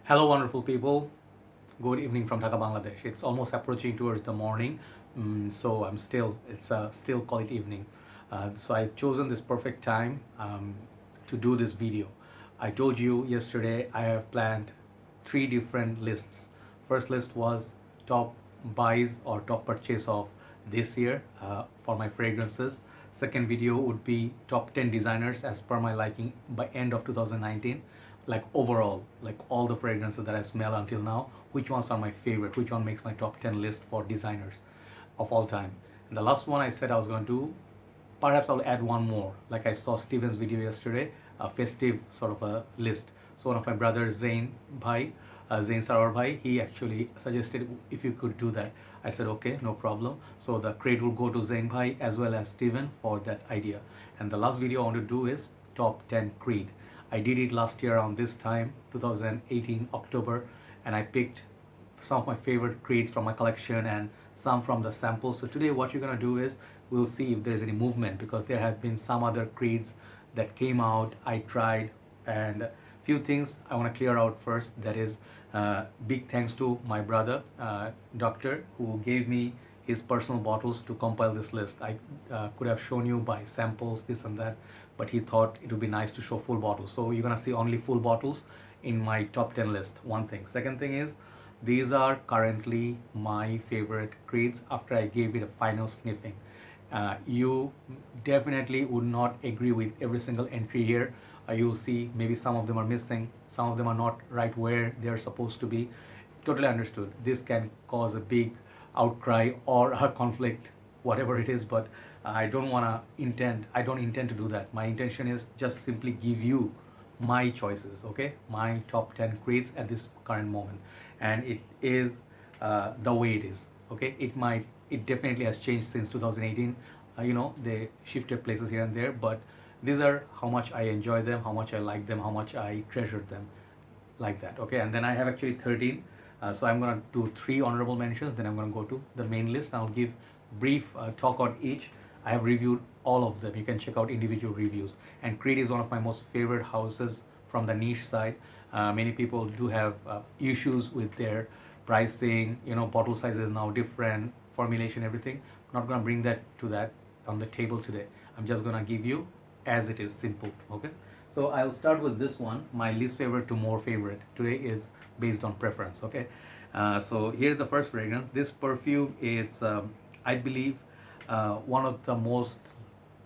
Hello, wonderful people. Good evening from Dhaka, Bangladesh. It's almost approaching towards the morning, so still call it evening. So I've chosen this perfect time to do this video. I told you yesterday I have planned three different lists. First list was top buys or top purchase of this year for my fragrances. Second video would be top 10 designers as per my liking by end of 2019, like overall, like all the fragrances that I smell until now, which ones are my favorite, which one makes my top 10 list for designers of all time. And the last one I said I was going to do, perhaps I'll add one more. Like I saw Steven's video yesterday, a festive sort of a list. So one of my brothers, Zain Sarar Bhai, he actually suggested if you could do that. I said okay, no problem. So the credit will go to Zain Bhai as well as Steven for that idea. And the last video I want to do is top 10 Creed. I did it last year around this time, 2018 October, and I picked some of my favorite creeds from my collection and some from the samples. So today what you're gonna do is we'll see if there's any movement, because there have been some other creeds that came out, I tried, and few things I want to clear out first. That is big thanks to my brother doctor, who gave me his personal bottles to compile this list. I could have shown you by samples, this and that, but he thought it would be nice to show full bottles. So you're gonna see only full bottles in my top 10 list. One thing. Second thing is these are currently my favorite creeds after I gave it a final sniffing. You definitely would not agree with every single entry here. You'll see maybe some of them are missing, some of them are not right where they're supposed to be. Totally understood. This can cause a big outcry or a conflict, whatever it is, but I don't intend to do that. My intention is just simply give you my choices, okay? My top 10 creeds at this current moment. And it is the way it is, okay? It definitely has changed since 2018. They shifted places here and there, but these are how much I enjoy them, how much I like them, how much I treasure them, like that, okay? And then I have actually 13. So I'm going to do three honorable mentions, then I'm going to go to the main list. I'll give brief talk on each. I have reviewed all of them. You can check out individual reviews. And Creed is one of my most favorite houses from the niche side. Many people do have issues with their pricing, bottle size is now different, formulation, everything. I'm not going to bring that on the table today. I'm just going to give you as it is, simple, okay? So I'll start with this one, my least favorite to more favorite. Today is based on preference, okay? So here's the first fragrance. This perfume is, I believe, one of the most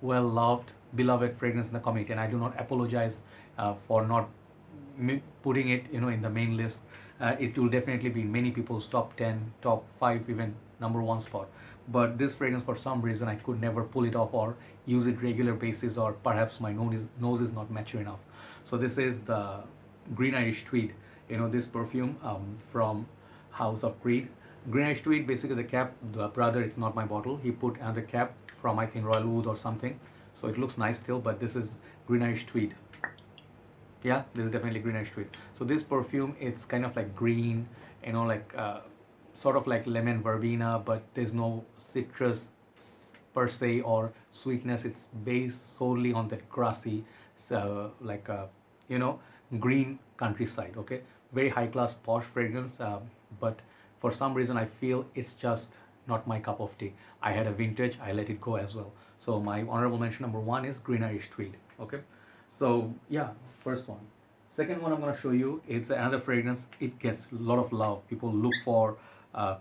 well-loved, beloved fragrance in the community, and I do not apologize for not putting it, in the main list. It will definitely be many people's top 10, top 5, even number 1 spot. But this fragrance, for some reason, I could never pull it off or use it regular basis, or perhaps my nose is not mature enough. So this is the Green Irish Tweed. This perfume from House of Creed. Green Irish Tweed, basically the cap, the brother, it's not my bottle. He put another cap from, I think, Royal Wood or something. So it looks nice still, but this is Green Irish Tweed. Yeah, this is definitely Green Irish Tweed. So this perfume, it's kind of like green, like sort of like lemon verbena, but there's no citrus per se or sweetness. It's based solely on that grassy, green countryside, okay? Very high class posh fragrance, but for some reason I feel it's just not my cup of tea. I had a vintage, I let it go as well. So my honorable mention number 1 is Green Irish Tweed, okay? So yeah, first one. Second one I'm going to show you, it's another fragrance. It gets a lot of love. People look for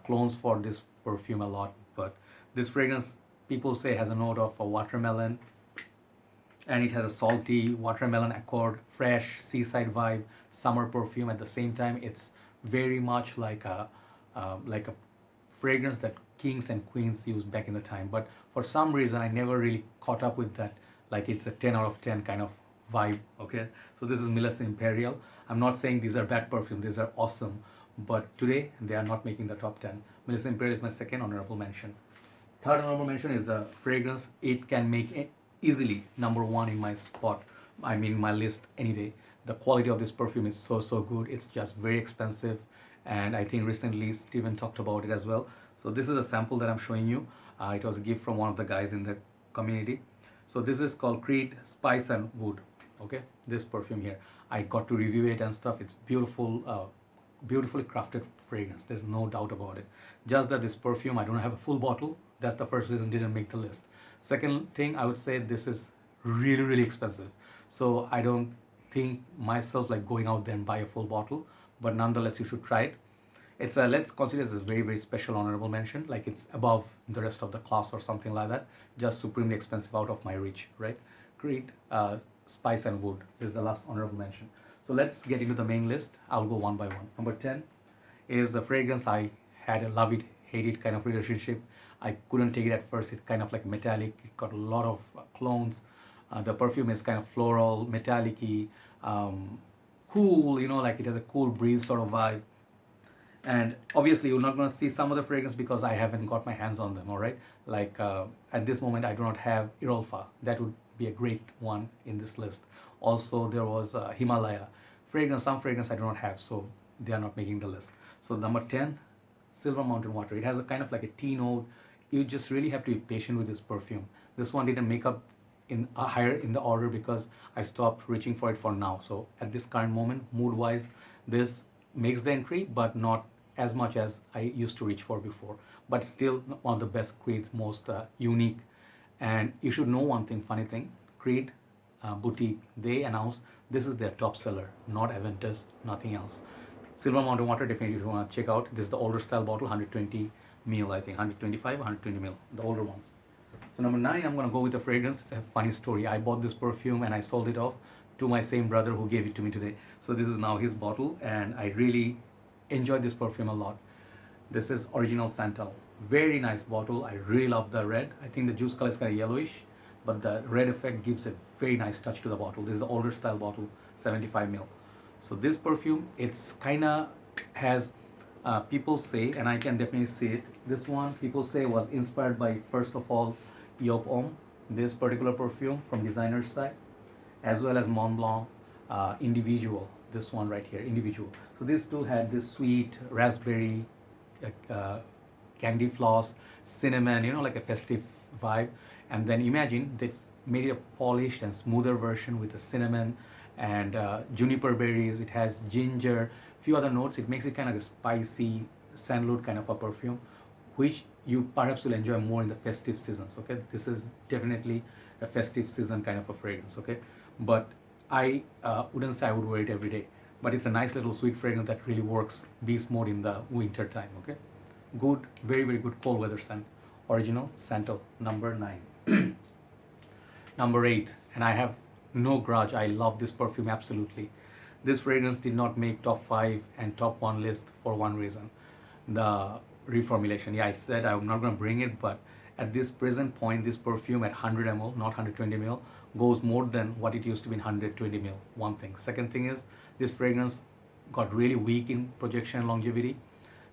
clones for this perfume a lot, but this fragrance, people say, has a note of a watermelon, and it has a salty watermelon accord, fresh seaside vibe, summer perfume. At the same time, it's very much like a fragrance that kings and queens used back in the time. But for some reason, I never really caught up with that. Like it's a 10 out of 10 kind of vibe, okay? So this is Miller's Imperial. I'm not saying these are bad perfume, these are awesome, but today they are not making the top 10. Miller's Imperial is my second honorable mention. Third honorable mention is a fragrance. It can make easily number 1 in my spot, my list any day. The quality of this perfume is so good. It's just very expensive, and I think recently Steven talked about it as well. So this is a sample that I'm showing you. It was a gift from one of the guys in the community. So this is called Creed Spice and Wood, okay? This perfume here, I got to review it and stuff. It's beautiful, beautifully crafted fragrance. There's no doubt about it. Just that this perfume, I don't have a full bottle. That's the first reason it didn't make the list. Second thing, I would say this is really, really expensive. So I don't think myself like going out there and buy a full bottle. But nonetheless, you should try it. It's a, let's consider this a very, very special honorable mention. Like it's above the rest of the class or something like that. Just supremely expensive, out of my reach, right? Creed, Spice and Wood. This is the last honorable mention. So let's get into the main list. I'll go one by one. Number 10 is a fragrance I had a love it, hate it kind of relationship. I couldn't take it at first. It's kind of like metallic. It got a lot of clones. The perfume is kind of floral, metallic-y, cool, you know, like it has a cool breeze sort of vibe. And obviously you're not going to see some of the fragrance because I haven't got my hands on them, all right? Like at this moment I do not have Irolfa. That would be a great one in this list. Also there was Himalaya fragrance. Some fragrance I do not have, so they are not making the list. So number 10, Silver Mountain Water. It has a kind of like a tea note. You just really have to be patient with this perfume. This one didn't make up in higher in the order because I stopped reaching for it for now. So at this current moment, mood wise, this makes the entry, but not as much as I used to reach for before. But still one of the best Creed's, most unique. And you should know one thing, funny thing, Creed boutique, they announced this is their top seller, not Aventus, nothing else. Silver Mountain Water, definitely if you want to check out. This is the older style bottle, 120 ml, I think, 125, 120 ml, the older ones. So number 9, I'm going to go with the fragrance. It's a funny story. I bought this perfume and I sold it off to my same brother who gave it to me today. So this is now his bottle and I really enjoyed this perfume a lot. This is original Santal. Very nice bottle. I really love the red. I think the juice color is kind of yellowish, but the red effect gives a very nice touch to the bottle. This is the older style bottle, 75 ml. So this perfume, it's kind of has, people say, and I can definitely see it, this one people say was inspired by, first of all, Yop Homme, this particular perfume from designer's side, as well as Mont Blanc Individual, this one right here, Individual. So these two had this sweet raspberry, candy floss, cinnamon, you know, like a festive vibe. And then imagine they made a polished and smoother version with the cinnamon and juniper berries. It has ginger, few other notes. It makes it kind of a spicy sandalwood kind of a perfume, which you perhaps will enjoy more in the festive seasons. Okay, this is definitely a festive season kind of a fragrance. Okay, but I wouldn't say I would wear it every day, but it's a nice little sweet fragrance that really works beast mode in the winter time. Okay, good, very, very good cold weather scent. Original Santal, number 9. Number 8, and I have no grudge, I love this perfume absolutely. This fragrance did not make top 5 and top 1 list for one reason, the reformulation. Yeah, I said I'm not going to bring it, but at this present point, this perfume at 100 ml, not 120 ml, goes more than what it used to be in 120 ml. One thing. Second thing is, this fragrance got really weak in projection and longevity.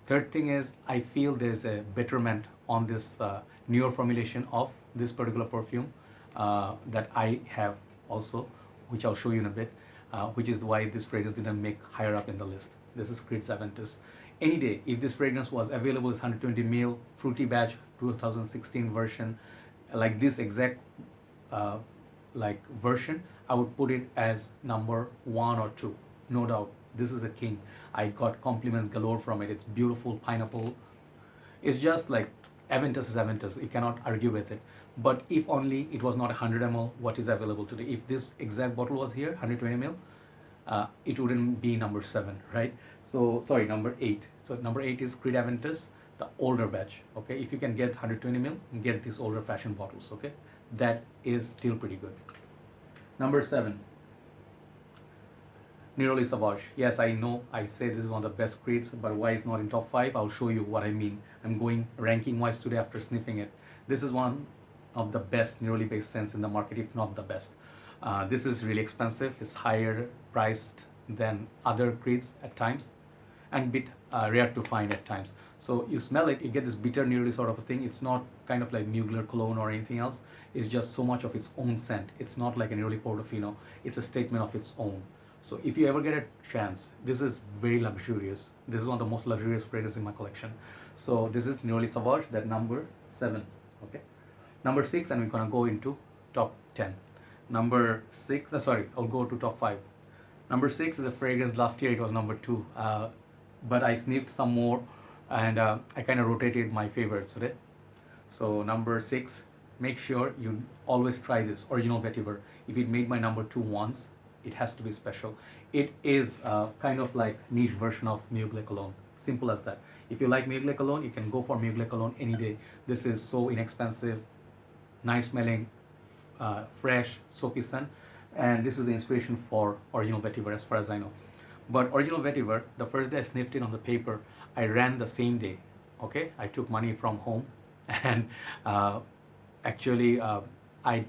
Third thing is, I feel there's a betterment on this newer formulation of this particular perfume that I have also, which I'll show you in a bit, which is why this fragrance didn't make higher up in the list. This is Creed's Aventus. Any day, if this fragrance was available, it's 120 ml, fruity batch, 2016 version, like this exact like version, I would put it as number 1 or 2, no doubt. This is a king. I got compliments galore from it. It's beautiful, pineapple. It's just like Aventus is Aventus. You cannot argue with it. But if only it was not 100 ml, what is available today? If this exact bottle was here, 120 ml, it wouldn't be number 7, right? So, sorry, number 8. So number 8 is Creed Aventus, the older batch, okay? If you can get 120 ml, get these older fashioned bottles, okay? That is still pretty good. Number 7. Neroli Sauvage. Yes, I know I say this is one of the best Creeds, but why it's not in top 5? I'll show you what I mean. I'm going ranking wise today after sniffing it. This is one of the best Neroli based scents in the market, if not the best. This is really expensive. It's higher priced than other Creeds at times, and bit rare to find at times. So you smell it, you get this bitter Neroli sort of a thing. It's not kind of like Mugler cologne or anything else. It's just so much of its own scent. It's not like a Neroli Portofino. It's a statement of its own. So if you ever get a chance, this is very luxurious. This is one of the most luxurious fragrances in my collection. So this is Neroli Sauvage, that number 7. Okay, number 6, and we're gonna go into top 10. Number 6, sorry, I'll go to top 5. Number 6 is a fragrance. Last year it was number 2. but I sniffed some more, and I kind of rotated my favorites today. So number 6, make sure you always try this original Vetiver. If it made my number 2 once, it has to be special. It is kind of like niche version of Mugler Cologne. Simple as that. If you like Mugler Cologne, you can go for Mugler Cologne any day. This is so inexpensive, nice smelling, fresh, soapy scent, and this is the inspiration for original Vetiver as far as I know. But original Vetiver, the first day I sniffed it on the paper, I ran the same day. Okay, I took money from home, and actually I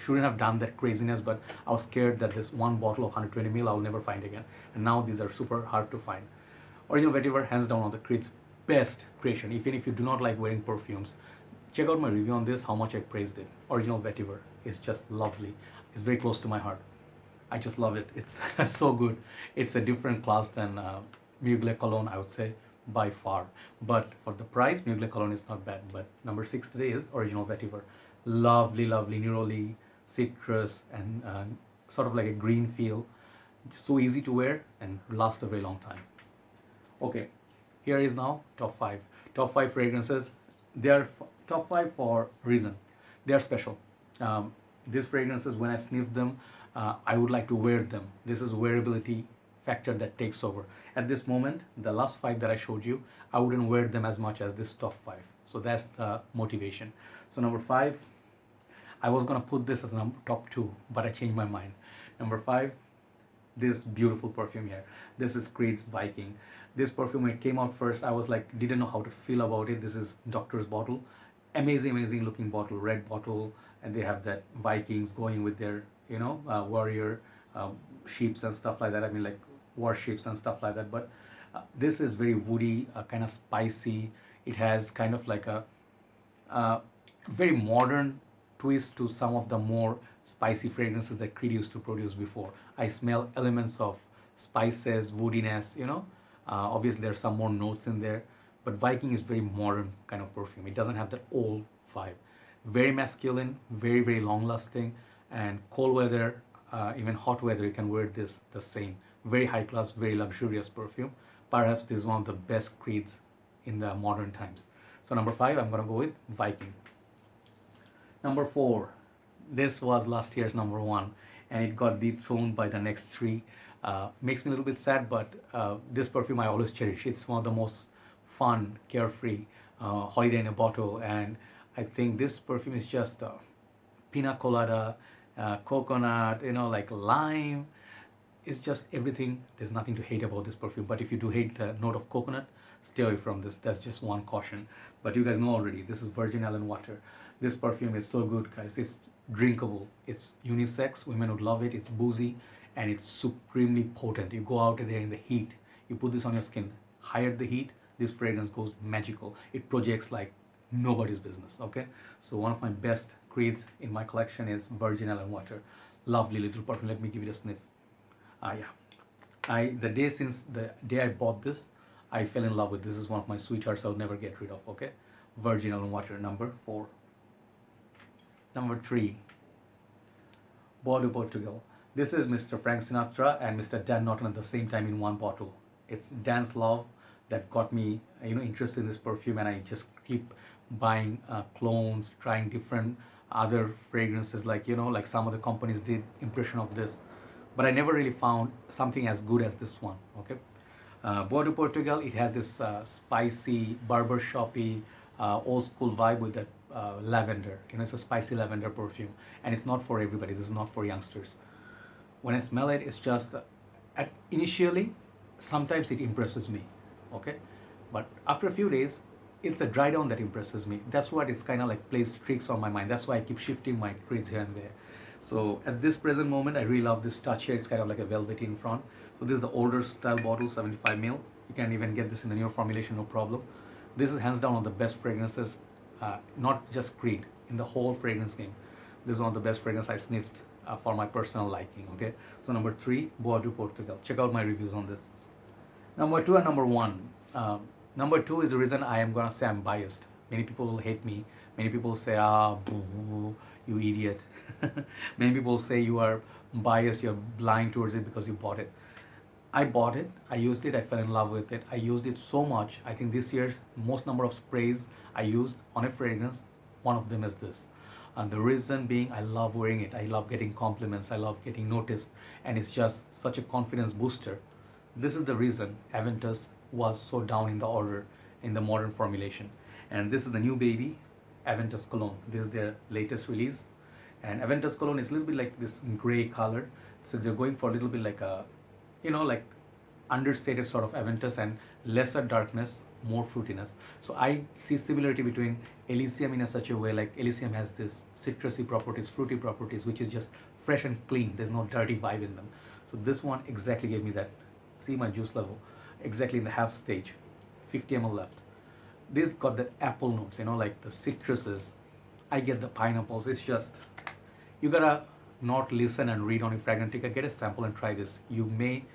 shouldn't have done that craziness, but I was scared that this one bottle of 120 ml I'll never find again, and now these are super hard to find. Original Vetiver, hands down, on the Creed's best creation. Even if you do not like wearing perfumes, check out my review on this, how much I praised it. Original Vetiver is just lovely. It's very close to my heart. I just love it. It's so good. It's a different class than Mugler Cologne, I would say, by far. But for the price, Mugler Cologne is not bad. But number 6 today is original Vetiver. Lovely, lovely Neroli, citrus, and sort of like a green feel. So easy to wear and last a very long time. Okay, here is now top 5. Top 5 fragrances. They are top 5 for a reason. They are special. These fragrances, when I sniff them, I would like to wear them. This is wearability factor that takes over. At this moment, the last 5 that I showed you, I wouldn't wear them as much as this top 5. So that's the motivation. So number 5, I was gonna put this as top 2, but I changed my mind. Number 5, this beautiful perfume here. This is Creed's Viking. This perfume, when it came out first, I was like, didn't know how to feel about it. This is Doctor's bottle. Amazing, amazing looking bottle, red bottle, and they have that Vikings going with their, warrior ships and stuff like that. I mean, like warships and stuff like that. But this is very woody, kind of spicy. It has kind of like a very modern twist to some of the more spicy fragrances that Creed used to produce before. I smell elements of spices, woodiness, obviously there's some more notes in there, but Viking is very modern kind of perfume. It doesn't have that old vibe. Very masculine, very, very long lasting, and cold weather, even hot weather, you can wear this the same. Very high class, very luxurious perfume. Perhaps this is one of the best Creeds in the modern times. So number 5, I'm gonna go with Viking. Number 4, this was last year's number 1, and it got dethroned by the next 3. Makes me a little bit sad, but this perfume I always cherish. It's one of the most fun, carefree, holiday in a bottle, and I think this perfume is just pina colada, coconut, like lime. It's just everything. There's nothing to hate about this perfume, but if you do hate the note of coconut, stay away from this. That's just one caution. But you guys know already, this is virgin Allen water. This perfume is so good, guys. It's drinkable. It's unisex. Women would love it. It's boozy, and it's supremely potent. You go out there in the heat, you put this on your skin, higher the heat, this fragrance goes magical. It projects like nobody's business. Okay, so one of my best Creeds in my collection is virgin Allen water. Lovely little perfume. Let me give it a sniff. Since the day I bought this, I fell in love with this. Is one of my sweethearts I'll never get rid of. Okay, virgin Allen water, number 4. Number 3, Bois Du Portugal. This is Mr. Frank Sinatra and Mr. Dan Norton at the same time in one bottle. It's Dan's love that got me, interested in this perfume, and I just keep buying clones, trying different other fragrances, like some of the companies did impression of this, but I never really found something as good as this one. Okay, Bois Du Portugal. It has this spicy, barbershoppy, old school vibe with that lavender. It's a spicy lavender perfume, and it's not for everybody. This is not for youngsters. When I smell it, it's just initially, sometimes it impresses me, okay, but after a few days, it's the dry down that impresses me. That's what it's kind of like plays tricks on my mind. That's why I keep shifting my Creeds here and there. So at this present moment, I really love this touch here. It's kind of like a velvety in front. So this is the older style bottle, 75 ml. You can even get this in the newer formulation, no problem. This is hands down one of the best fragrances, not just Creed, in the whole fragrance game. This is one of the best fragrances I sniffed for my personal liking. Okay, so number 3, Bois Du Portugal. Check out my reviews on this. Number 2 and number 1. Number 2 is the reason I am gonna say I'm biased. Many people will hate me. Many people say, boo, boo, you idiot. Many people say you are biased, you're blind towards it because you bought it. I bought it, I used it, I fell in love with it. I used it so much. I think this year's most number of sprays I used on a fragrance, one of them is this. And the reason being, I love wearing it. I love getting compliments. I love getting noticed. And it's just such a confidence booster. This is the reason Aventus was so down in the order in the modern formulation. And this is the new baby, Aventus Cologne. This is their latest release. And Aventus Cologne is a little bit like this gray color. So they're going for a little bit like a, like understated sort of Aventus and lesser darkness, more fruitiness. So I see similarity between Elysium in a such a way, like Elysium has this citrusy properties, fruity properties, which is just fresh and clean. There's no dirty vibe in them. So this one exactly gave me that. See my juice level, exactly in the half stage, 50 ml left. This got the apple notes, like the citruses. I get the pineapples. It's just, you gotta not listen and read on your Fragrantica. Get a sample and try this. You may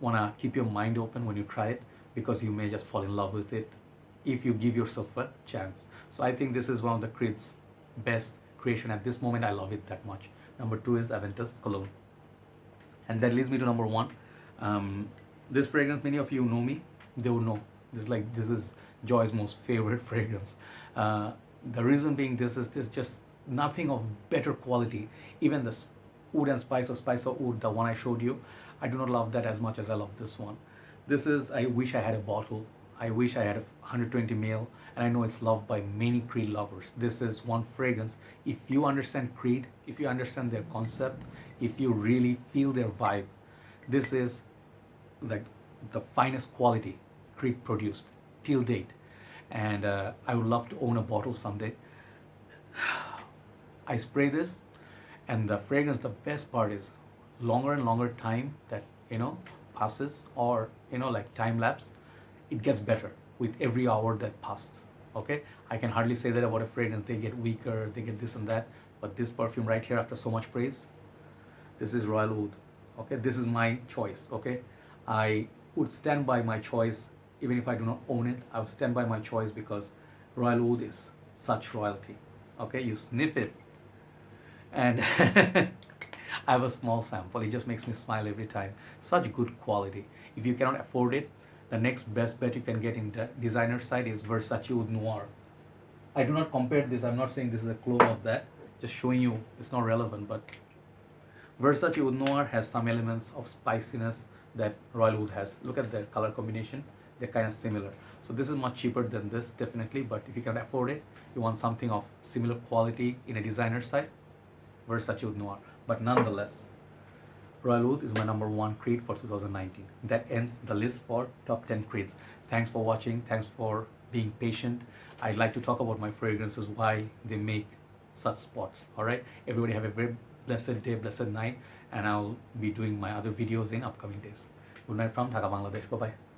wanna keep your mind open when you try it, because you may just fall in love with it if you give yourself a chance. So I think this is one of the Creed's best creation at this moment. I love it that much. Number 2 is Aventus Cologne. And that leads me to number 1. This fragrance, many of you know me, they would know. This is Joy's most favorite fragrance. The reason being, this is just nothing of better quality. Even the Oud and Spice or Spice of Oud, the one I showed you, I do not love that as much as I love this one. This is, I wish I had a bottle. I wish I had a 120 ml, and I know it's loved by many Creed lovers. This is one fragrance. If you understand Creed, if you understand their concept, if you really feel their vibe, this is like the finest quality Creed produced till date. And I would love to own a bottle someday. I spray this, and the fragrance, the best part is longer and longer time that passes, or like time lapse, it gets better with every hour that passed. Okay, I can hardly say that about a fragrance. They get weaker, they get this and that, but this perfume right here, after so much praise, this is Royal Oud. Okay, this is my choice. Okay, I would stand by my choice. Even if I do not own it, I would stand by my choice, because Royal Oud is such royalty. Okay, you sniff it, and I have a small sample. It just makes me smile every time. Such good quality. If you cannot afford it, the next best bet you can get in the designer side is Versace Oud Noir. I do not compare this. I'm not saying this is a clone of that. Just showing you, it's not relevant, but Versace Oud Noir has some elements of spiciness that Royal Oud has. Look at the color combination. They're kind of similar. So this is much cheaper than this, definitely, but if you can afford it, you want something of similar quality in a designer side, Versace Oud Noir. But nonetheless, Royal Oud is my number 1 Creed for 2019. That ends the list for top 10 Creeds. Thanks for watching. Thanks for being patient. I'd like to talk about my fragrances, why they make such spots. All right, everybody have a very blessed day, blessed night, and I'll be doing my other videos in upcoming days. Good night from Dhaka, Bangladesh. Bye bye.